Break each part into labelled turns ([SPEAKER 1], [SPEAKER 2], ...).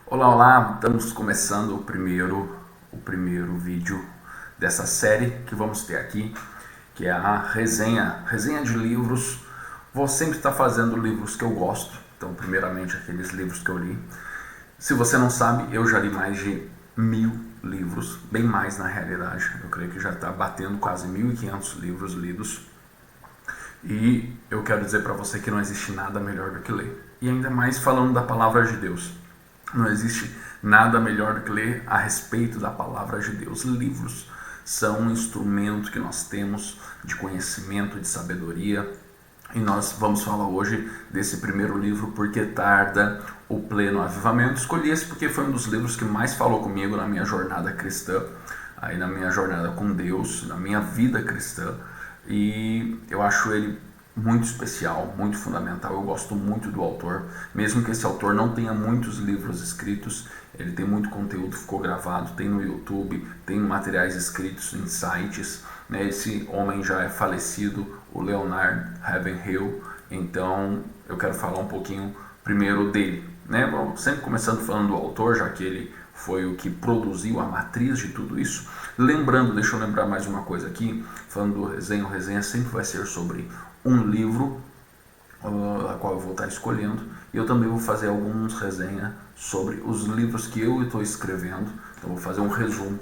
[SPEAKER 1] Olá, olá! Estamos começando o primeiro vídeo dessa série que vamos ter aqui, que é a resenha de livros. Vou sempre estar fazendo livros que eu gosto, então primeiramente aqueles livros que eu li. Se você não sabe, eu já li mais de 1.000 livros, bem mais na realidade. Eu creio que já está batendo quase 1.500 livros lidos. E eu quero dizer para você que não existe nada melhor do que ler. E ainda mais falando da palavra de Deus. Não existe nada melhor do que ler a respeito da palavra de Deus. Livros são um instrumento que nós temos de conhecimento, de sabedoria. E nós vamos falar hoje desse primeiro livro, Porque Tarda o Pleno Avivamento. Escolhi esse porque foi um dos livros que mais falou comigo na minha jornada cristã, aí na minha jornada com Deus, na minha vida cristã. E eu acho ele muito especial, muito fundamental. Eu gosto muito do autor, mesmo que esse autor não tenha muitos livros escritos, ele tem muito conteúdo, ficou gravado, tem no YouTube, tem materiais escritos em sites, né? Esse homem já é falecido, o Leonard Ravenhill. Então eu quero falar um pouquinho primeiro dele, né? Bom, sempre começando falando do autor, já que ele foi o que produziu a matriz de tudo isso. Lembrando, deixa eu lembrar mais uma coisa aqui, falando do resenha, o resenha sempre vai ser sobre um livro, a qual eu vou estar escolhendo, e eu também vou fazer alguns resenhas sobre os livros que eu estou escrevendo, então vou fazer um resumo.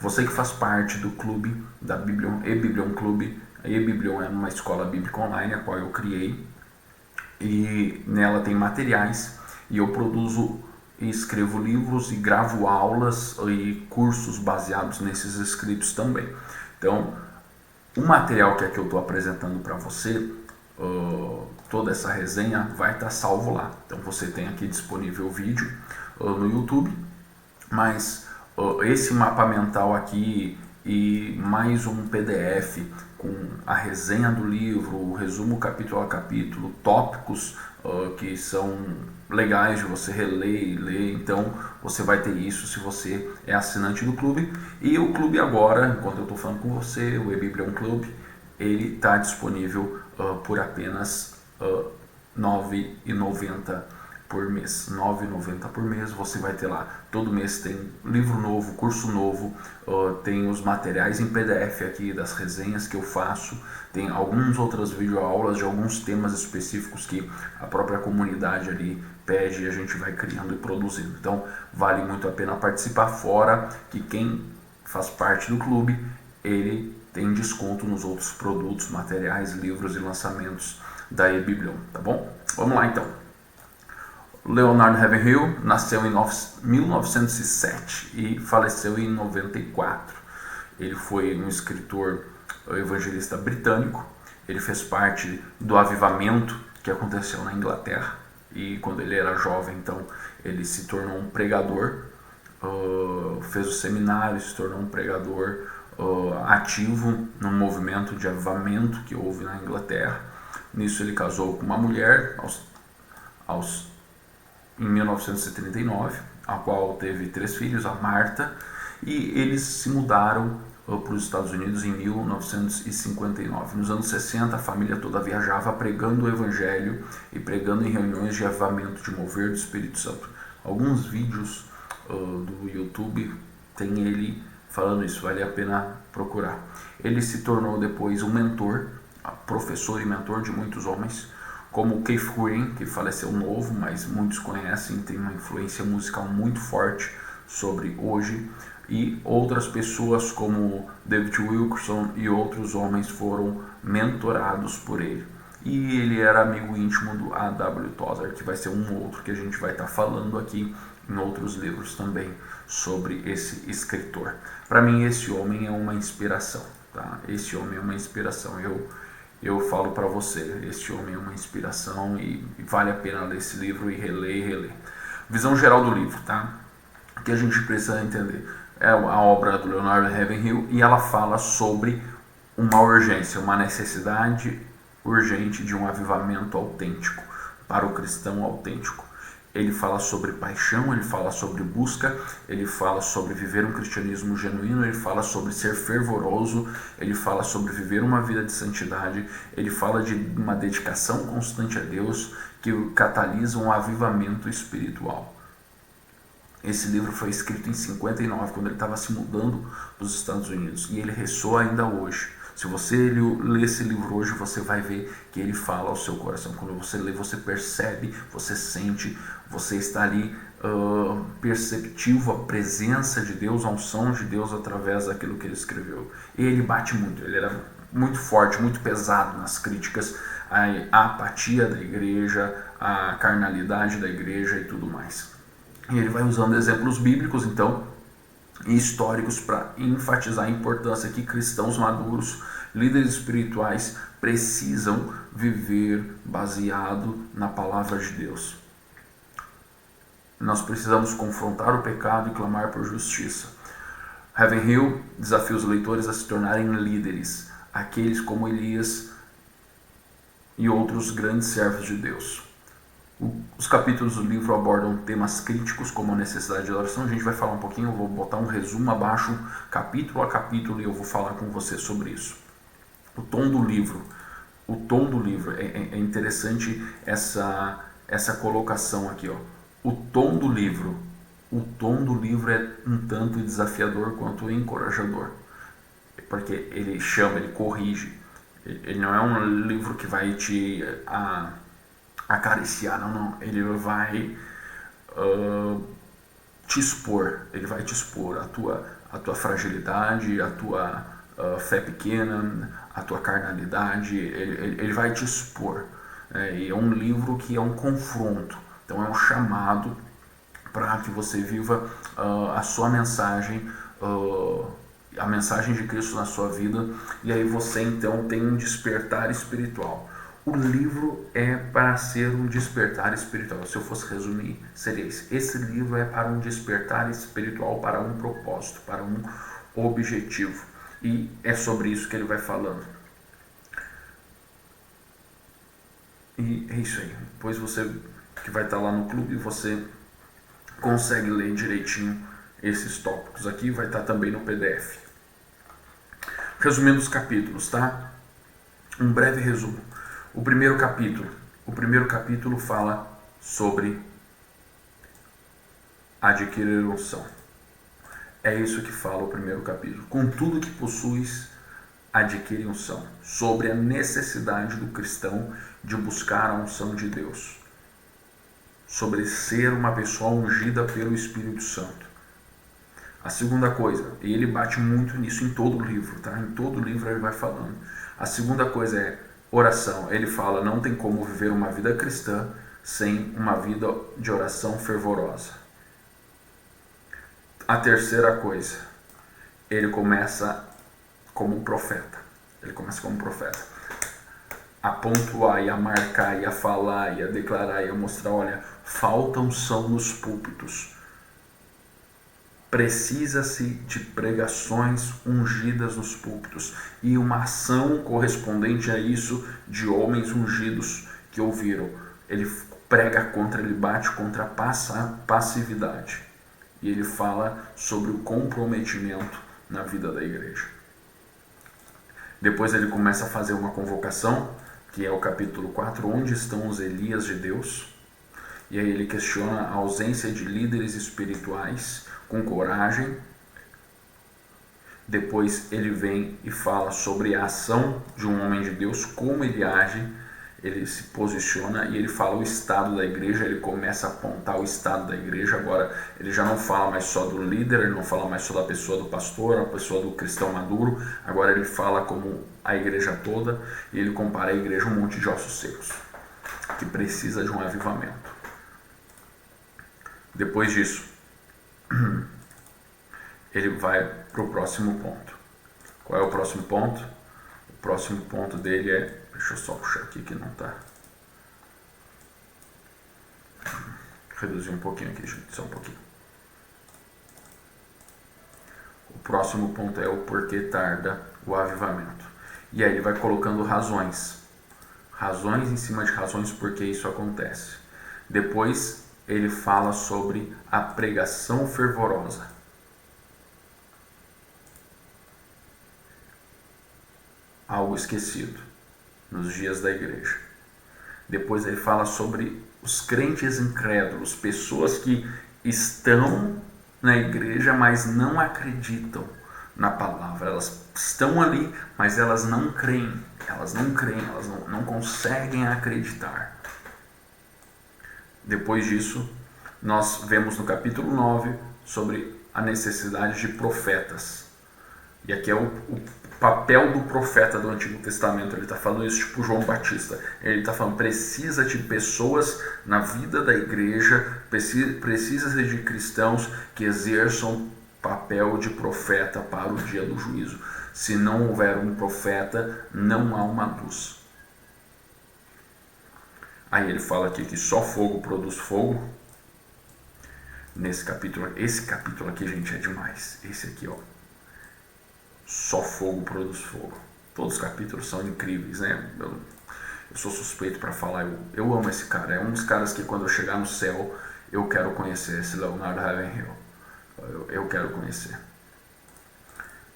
[SPEAKER 1] Você que faz parte do clube da Biblion, E-Biblion Clube, a E-Biblion é uma escola bíblica online, a qual eu criei, e nela tem materiais, e eu produzo e escrevo livros e gravo aulas e cursos baseados nesses escritos também. Então, o material que aqui eu estou apresentando para você, toda essa resenha vai estar salvo lá. Então você tem aqui disponível o vídeo no YouTube, mas esse mapa mental aqui e mais um PDF com a resenha do livro, o resumo capítulo a capítulo, tópicos que são legais de você reler e ler. Então você vai ter isso se você é assinante do clube. E o clube agora, enquanto eu estou falando com você, o E-Biblion Club, ele está disponível por apenas R$ 9,90 por mês. R$ 9,90 por mês. Você vai ter lá, todo mês tem livro novo, curso novo, tem os materiais em PDF aqui das resenhas que eu faço, tem algumas outras videoaulas de alguns temas específicos que a própria comunidade ali pede e a gente vai criando e produzindo. Então vale muito a pena participar, fora que quem faz parte do clube, ele tem desconto nos outros produtos, materiais, livros e lançamentos da E-Biblion, tá bom? Vamos lá então. Leonard Ravenhill nasceu em 1907 e faleceu em 94. Ele foi um escritor evangelista britânico. Ele fez parte do avivamento que aconteceu na Inglaterra, e quando ele era jovem, então, ele se tornou um pregador, fez o seminário, se tornou um pregador ativo no movimento de avivamento que houve na Inglaterra. Nisso ele casou com uma mulher em 1939, a qual teve 3 filhos, a Marta, e eles se mudaram para os Estados Unidos em 1959. Nos anos 60, a família toda viajava pregando o Evangelho e pregando em reuniões de avivamento, de mover do Espírito Santo. Alguns vídeos do YouTube tem ele falando isso, vale a pena procurar. Ele se tornou depois um mentor, professor e mentor de muitos homens, como Keith Green, que faleceu novo, mas muitos conhecem, tem uma influência musical muito forte sobre hoje, e outras pessoas como David Wilkerson e outros homens foram mentorados por ele. E ele era amigo íntimo do A.W. Tozer, que vai ser um outro que a gente vai estar falando aqui em outros livros também sobre esse escritor. Para mim, esse homem é uma inspiração, tá? Esse homem é uma inspiração. Eu falo para você, este homem é uma inspiração e vale a pena ler esse livro e reler e reler. Visão geral do livro, tá? O que a gente precisa entender é a obra do Leonard Ravenhill, e ela fala sobre uma urgência, uma necessidade urgente de um avivamento autêntico, para o cristão autêntico. Ele fala sobre paixão, ele fala sobre busca, ele fala sobre viver um cristianismo genuíno, ele fala sobre ser fervoroso, ele fala sobre viver uma vida de santidade, ele fala de uma dedicação constante a Deus que catalisa um avivamento espiritual. Esse livro foi escrito em 59, quando ele estava se mudando dos Estados Unidos, e ele ressoa ainda hoje. Se você ler esse livro hoje, você vai ver que ele fala ao seu coração. Quando você lê, você percebe, você sente, você está ali perceptivo a presença de Deus, a unção de Deus através daquilo que ele escreveu. E ele bate muito, ele era muito forte, muito pesado nas críticas à apatia da igreja, à carnalidade da igreja e tudo mais. E ele vai usando exemplos bíblicos, então, e históricos para enfatizar a importância que cristãos maduros, líderes espirituais, precisam viver baseado na palavra de Deus. Nós precisamos confrontar o pecado e clamar por justiça. Ravenhill desafia os leitores a se tornarem líderes, aqueles como Elias e outros grandes servos de Deus. Os capítulos do livro abordam temas críticos como a necessidade de oração. A gente vai falar um pouquinho, eu vou botar um resumo abaixo, capítulo a capítulo, e eu vou falar com você sobre isso. O tom do livro é interessante essa colocação aqui, ó. O tom do livro é um tanto desafiador quanto encorajador, porque ele chama, ele corrige. Ele não é um livro que vai te acariciar, não. Ele vai te expor. Ele vai te expor a tua fragilidade, a tua fé pequena, a tua carnalidade. Ele vai te expor. E é um livro que é um confronto. Então é um chamado para que você viva a sua mensagem, a mensagem de Cristo na sua vida, e aí você então tem um despertar espiritual. O livro é para ser um despertar espiritual. Se eu fosse resumir, seria isso. Esse livro é para um despertar espiritual, para um propósito, para um objetivo. E é sobre isso que ele vai falando. E é isso aí. Depois você que vai estar lá no clube, você consegue ler direitinho esses tópicos aqui. Vai estar também no PDF. Resumindo os capítulos, tá? Um breve resumo. O primeiro capítulo fala sobre adquirir unção. É isso que fala o primeiro capítulo. Com tudo que possuis, adquire unção. Sobre a necessidade do cristão de buscar a unção de Deus. Sobre ser uma pessoa ungida pelo Espírito Santo. A segunda coisa, e ele bate muito nisso em todo o livro, tá? Em todo o livro ele vai falando. A segunda coisa é oração. Ele fala, não tem como viver uma vida cristã sem uma vida de oração fervorosa. A terceira coisa, ele começa como um profeta. A pontuar e a marcar e a falar e a declarar e a mostrar, olha, falta unção nos púlpitos. Precisa-se de pregações ungidas nos púlpitos e uma ação correspondente a isso de homens ungidos que ouviram. Ele prega contra, ele bate contra a passividade e ele fala sobre o comprometimento na vida da igreja. Depois ele começa a fazer uma convocação, que é o capítulo 4, onde estão os Elias de Deus? E aí ele questiona a ausência de líderes espirituais com coragem. Depois ele vem e fala sobre a ação de um homem de Deus, como ele age, ele se posiciona e ele fala o estado da igreja, ele começa a apontar o estado da igreja. Agora ele já não fala mais só do líder, ele não fala mais só da pessoa do pastor, a pessoa do cristão maduro, agora ele fala como a igreja toda e ele compara a igreja a um monte de ossos secos, que precisa de um avivamento. Depois disso, ele vai para o próximo ponto. Qual é o próximo ponto? O próximo ponto dele é... Deixa eu só puxar aqui que não está... Reduzir um pouquinho aqui, só um pouquinho. O próximo ponto é o porquê tarda o avivamento. E aí ele vai colocando razões. Razões em cima de razões porque isso acontece. Depois ele fala sobre a pregação fervorosa. Algo esquecido nos dias da igreja. Depois ele fala sobre os crentes incrédulos, pessoas que estão na igreja, mas não acreditam na palavra. Elas estão ali, mas elas não creem. Elas não conseguem acreditar. Depois disso, nós vemos no capítulo 9 sobre a necessidade de profetas. E aqui é o papel do profeta do Antigo Testamento. Ele está falando isso tipo João Batista. Ele está falando, precisa de pessoas na vida da igreja, precisa de cristãos que exerçam papel de profeta para o dia do juízo. Se não houver um profeta, não há uma luz. Aí ele fala aqui que só fogo produz fogo. Nesse capítulo, esse capítulo aqui, gente, é demais. Esse aqui, ó. Só fogo produz fogo. Todos os capítulos são incríveis, né? Eu sou suspeito para falar. Eu amo esse cara. É um dos caras que quando eu chegar no céu, eu quero conhecer, esse Leonardo Ravenhill. Eu quero conhecer.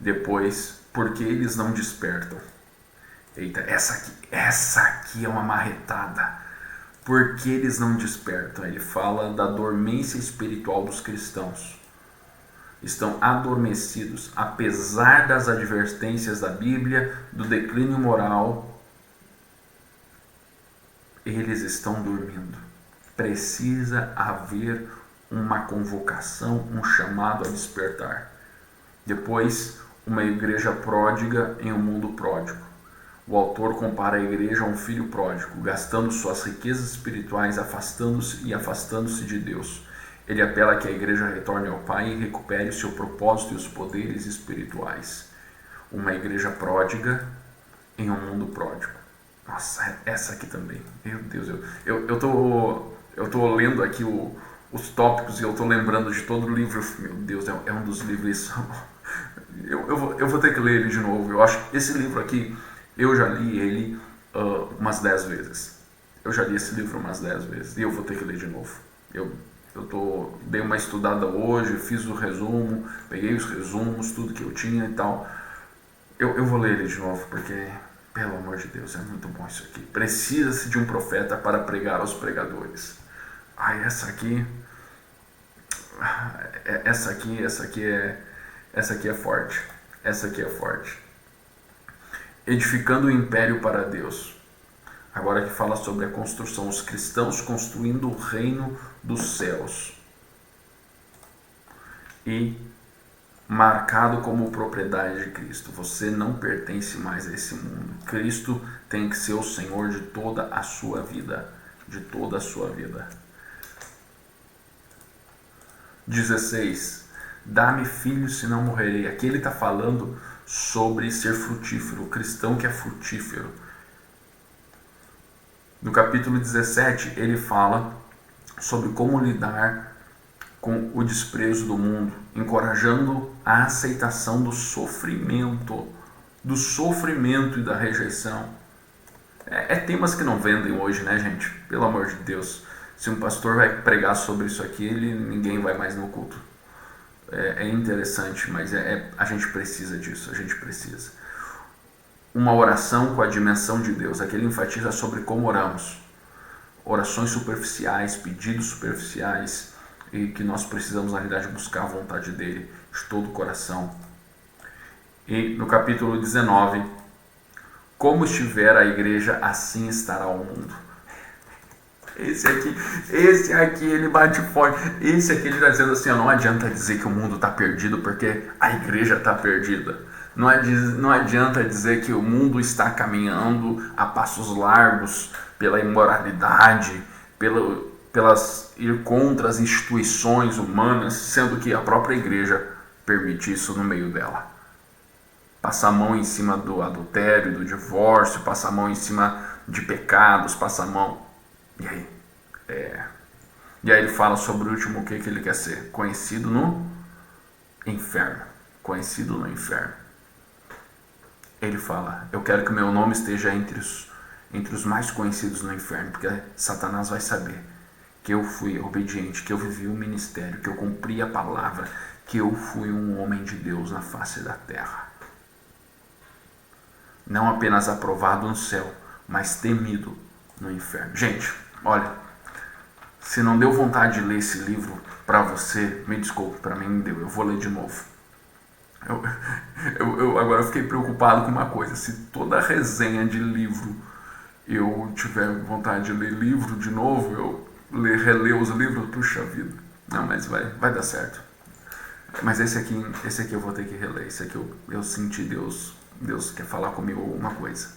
[SPEAKER 1] Depois, por que eles não despertam? Eita, essa aqui é uma marretada. Por que eles não despertam? Ele fala da dormência espiritual dos cristãos. Estão adormecidos, apesar das advertências da Bíblia, do declínio moral, eles estão dormindo. Precisa haver uma convocação, um chamado a despertar. Depois, uma igreja pródiga em um mundo pródigo. O autor compara a igreja a um filho pródigo, gastando suas riquezas espirituais, afastando-se de Deus. Ele apela que a igreja retorne ao Pai e recupere o seu propósito e os poderes espirituais. Uma igreja pródiga em um mundo pródigo. Nossa, essa aqui também. Meu Deus, eu tô lendo aqui os tópicos e eu tô lembrando de todo o livro. Meu Deus, é um dos livros. Eu vou ter que ler ele de novo. Eu acho que esse livro aqui, eu já li ele umas 10 vezes. Eu já li esse livro umas 10 vezes e eu vou ter que ler de novo. Dei uma estudada hoje, fiz o resumo, peguei os resumos, tudo que eu tinha e tal. Eu vou ler ele de novo porque, pelo amor de Deus, é muito bom isso aqui. Precisa-se de um profeta para pregar aos pregadores. Ai, essa aqui é forte. Essa aqui é forte. Edificando o império para Deus. Agora que fala sobre a construção, os cristãos construindo o reino dos céus. E marcado como propriedade de Cristo. Você não pertence mais a esse mundo. Cristo tem que ser o Senhor de toda a sua vida. De toda a sua vida. 16. Dá-me filhos, senão morrerei. Aqui ele está falando sobre ser frutífero. O cristão que é frutífero. No capítulo 17, ele fala sobre como lidar com o desprezo do mundo, encorajando a aceitação do sofrimento e da rejeição. Temas que não vendem hoje, né, gente? Pelo amor de Deus. Se um pastor vai pregar sobre isso aqui, ninguém vai mais no culto. É interessante, mas a gente precisa disso, a gente precisa. Uma oração com a dimensão de Deus. Aqui ele enfatiza sobre como oramos. Orações superficiais, pedidos superficiais, e que nós precisamos, na realidade, buscar a vontade dele de todo o coração. E no capítulo 19, como estiver a igreja, assim estará o mundo. Esse aqui ele bate forte. Esse aqui ele está dizendo assim, não adianta dizer que o mundo está perdido porque a igreja está perdida. Não adianta dizer que o mundo está caminhando a passos largos pela imoralidade, ir contra as instituições humanas, sendo que a própria igreja permite isso no meio dela. Passa a mão em cima do adultério, do divórcio, passa a mão em cima de pecados, passa a mão... E aí ele fala sobre o último o que ele quer ser. Conhecido no inferno. Conhecido no inferno. Ele fala, eu quero que o meu nome esteja entre os mais conhecidos no inferno, porque Satanás vai saber que eu fui obediente, que eu vivi o ministério, que eu cumpri a palavra, que eu fui um homem de Deus na face da terra. Não apenas aprovado no céu, mas temido no inferno. Gente, olha, Se não deu vontade de ler esse livro para você, me desculpe, para mim deu, eu vou ler de novo. Eu agora fiquei preocupado com uma coisa, se toda resenha de livro eu tiver vontade de ler livro de novo, eu reler os livros, puxa vida. Não, mas vai dar certo. Mas esse aqui eu vou ter que reler. Esse aqui eu senti Deus quer falar comigo alguma coisa.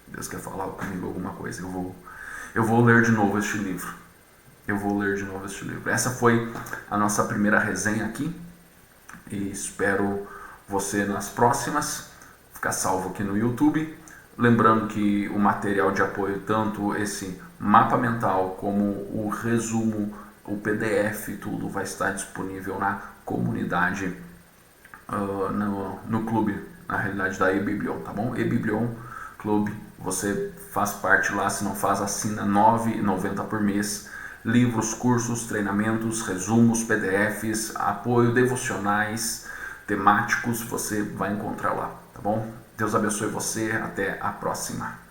[SPEAKER 1] Deus quer falar comigo alguma coisa. Eu vou ler de novo este livro. Essa foi a nossa primeira resenha aqui. E espero você nas próximas. Ficar salvo aqui no YouTube. Lembrando que o material de apoio, tanto esse mapa mental como o resumo, o PDF, tudo vai estar disponível na comunidade, no clube, na realidade da eBiblion, tá bom? eBiblion Clube, você faz parte lá, se não faz, assina R$ 9,90 por mês. Livros, cursos, treinamentos, resumos, PDFs, apoio, devocionais, temáticos, você vai encontrar lá, tá bom? Deus abençoe você, até a próxima.